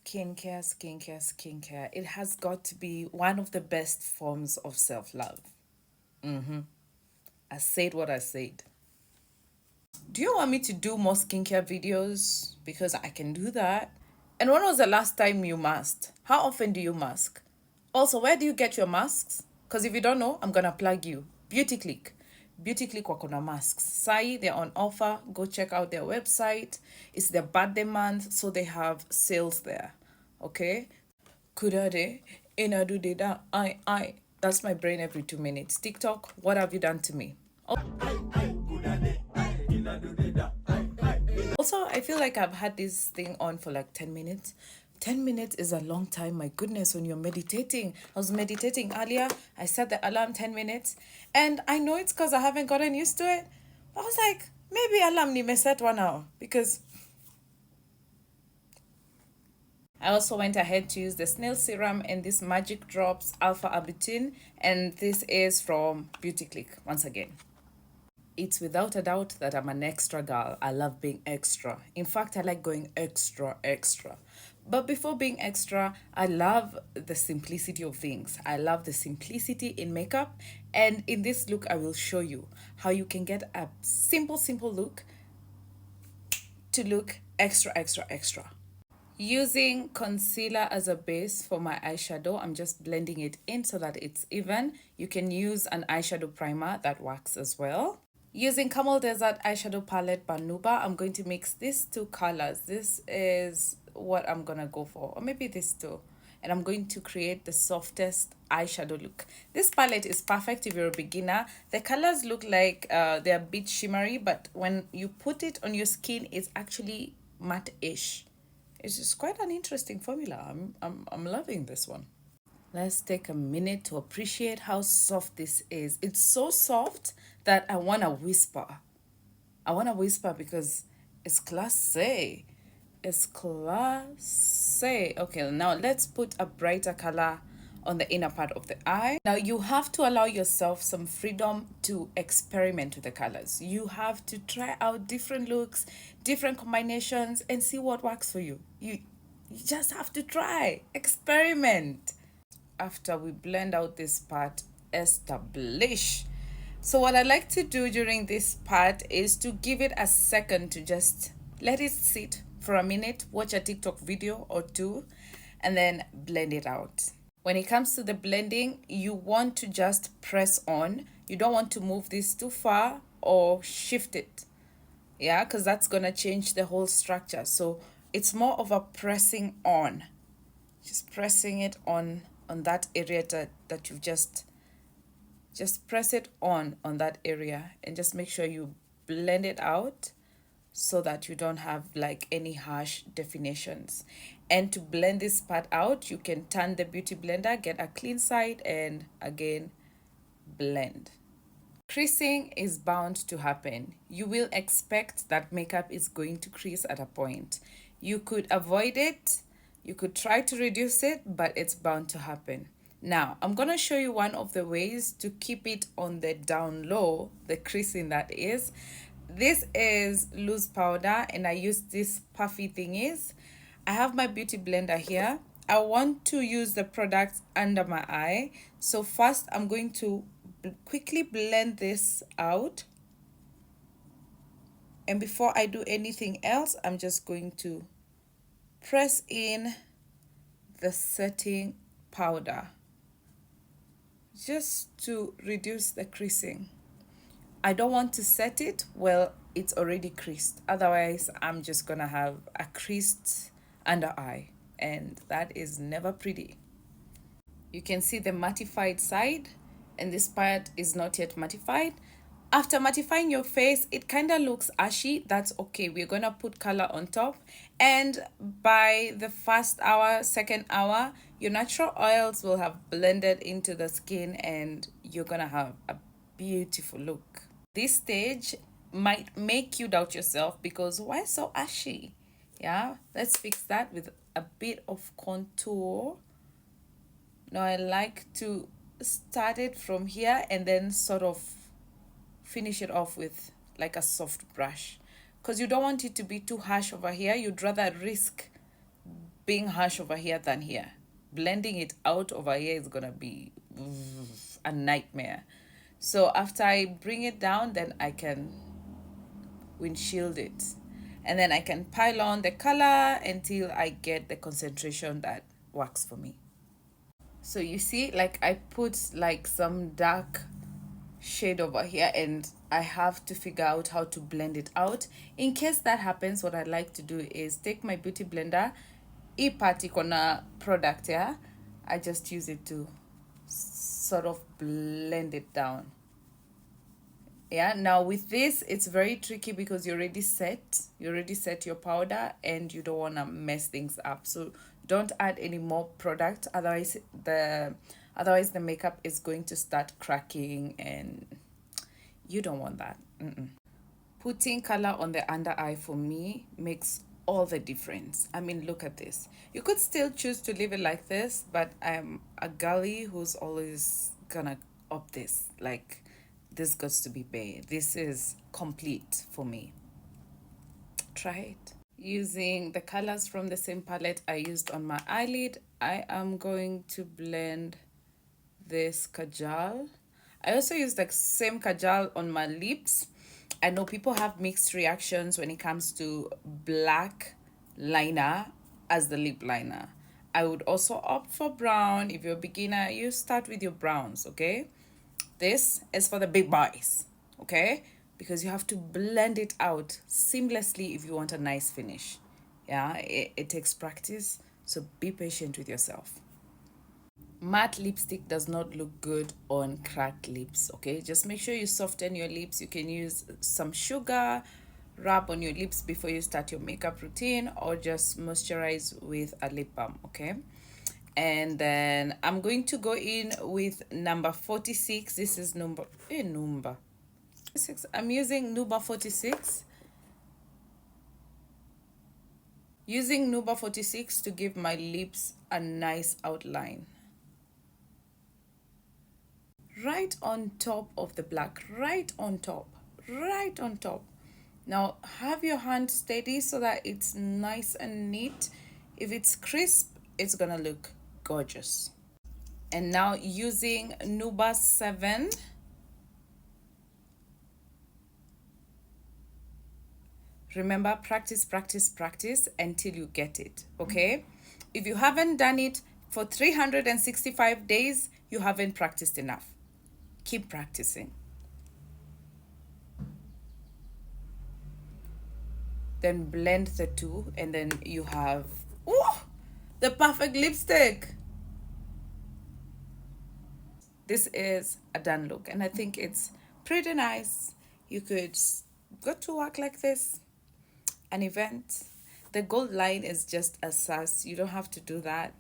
Skincare. It has got to be one of the best forms of self-love. I said what I said. Do you want me to do more skincare videos? Because I can do that. And when was the last time you masked? How often do you mask? Also, where do you get your masks? Because if you don't know, I'm going to plug you. Beauty Click. Beauty Click Wakona masks. Sai, they're on offer. Go check out their website. It's their birthday month, so they have sales there. Okay? Kudade, inadu deda, I. That's my brain every 2 minutes. TikTok, what have you done to me? Also, I feel like I've had this thing on for like 10 minutes. 10 minutes is a long time. My goodness, when you're meditating. I was meditating earlier. I set the alarm 10 minutes. And I know it's because I haven't gotten used to it. I was like, maybe alarm ni set 1 hour. Because I also went ahead to use the snail serum and this magic drops alpha arbutin. And this is from Beauty Click once again. It's without a doubt that I'm an extra girl. I love being extra. In fact, I like going extra. But before being extra, I love the simplicity of things. I love the simplicity in makeup. And in this look, I will show you how you can get a simple look to look extra. Using concealer as a base for my eyeshadow, I'm just blending it in so that it's even. You can use an eyeshadow primer that works as well. Using Camel Desert eyeshadow palette by Nuba, I'm going to mix these two colors. This is what I'm going to go for, or maybe this too. And I'm going to create the softest eyeshadow look. This palette is perfect if you're a beginner. The colors look like they're a bit shimmery, but when you put it on your skin, it's actually matte-ish. It's just quite an interesting formula. I'm loving this one. Let's take a minute to appreciate how soft this is. It's so soft that I want to whisper. I want to whisper because it's classy. It's classy. Okay, now let's put a brighter color on the inner part of the eye. Now you have to allow yourself some freedom to experiment with the colors. You have to try out different looks, different combinations, and see what works for you. You just have to try, experiment. After we blend out this part, establish. So what I like to do during this part is to give it a second to just let it sit for a minute, watch a TikTok video or two, and then blend it out. When it comes to the blending, you want to just press on. You don't want to move this too far or shift it. Yeah, because that's going to change the whole structure. So it's more of a pressing on. Just pressing it on that area that you've just press it on that area, and just make sure you blend it out so that you don't have like any harsh definitions. And to blend this part out, you can turn the beauty blender, get a clean side, and again blend. Creasing is bound to happen. You will expect that makeup is going to crease at a point. You could avoid it. You could try to reduce it, but it's bound to happen. Now, I'm going to show you one of the ways to keep it on the down low, the creasing that is. This is loose powder, and I use this puffy thingies. I have my beauty blender here. I want to use the product under my eye. So first, I'm going to quickly blend this out. And before I do anything else, I'm just going to press in the setting powder just to reduce the creasing. I don't want to set it well, it's already creased. Otherwise, I'm just gonna have a creased under eye, and that is never pretty. You can see the mattified side, and this part is not yet mattified. After mattifying your face, it kind of looks ashy. That's okay. We're going to put color on top. And by the first hour, second hour, your natural oils will have blended into the skin, and you're going to have a beautiful look. This stage might make you doubt yourself because why so ashy? Yeah, let's fix that with a bit of contour. Now I like to start it from here and then sort of finish it off with like a soft brush, because you don't want it to be too harsh over here. You'd rather risk being harsh over here than here. Blending it out over here is gonna be a nightmare. So after I bring it down, then I can windshield it. And then I can pile on the color until I get the concentration that works for me. So you see, like I put like some dark shade over here and I have to figure out how to blend it out. In case that happens, what I like to do is take my beauty blender, hii part iko na product, yeah, I just use it to sort of blend it down. Yeah, now with this it's very tricky because you already set your powder and you don't want to mess things up. So don't add any more product, otherwise the makeup is going to start cracking and you don't want that. Putting color on the under eye for me makes all the difference. I mean, look at this. You could still choose to leave it like this, but I'm a girly who's always gonna up this. Like, this got to be bare. This is complete for me. Try it. Using the colors from the same palette I used on my eyelid, I am going to blend this kajal. I also use the same kajal on my lips. I know people have mixed reactions when it comes to black liner as the lip liner. I would also opt for brown. If you're a beginner, you start with your browns, okay? This is for the big boys, okay? Because you have to blend it out seamlessly if you want a nice finish. Yeah, it takes practice, so be patient with yourself. Matte lipstick does not look good on cracked lips, okay? Just make sure you soften your lips. You can use some sugar, rub on your lips before you start your makeup routine, or just moisturize with a lip balm, okay? And then I'm going to go in with number 46. This is number 46. I'm using number 46. Using number 46 to give my lips a nice outline. Right on top of the black, right on top. Now have your hand steady so that it's nice and neat. If it's crisp, it's gonna look gorgeous. And now using Nuba 7, remember, practice until you get it, okay? If you haven't done it for 365 days, you haven't practiced enough. Keep practicing. Then blend the two, and then you have the perfect lipstick. This is a done look, and I think it's pretty nice. You could go to work like this, an event. The gold line is just a sus. You don't have to do that.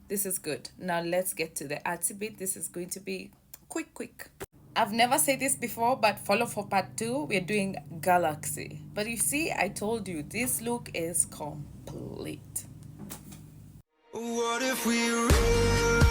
This is good. Now let's get to the artsy bit. This is going to be quick. I've never said this before, but follow for part 2. We're doing Galaxy. But you see, I told you, this look is complete. What if we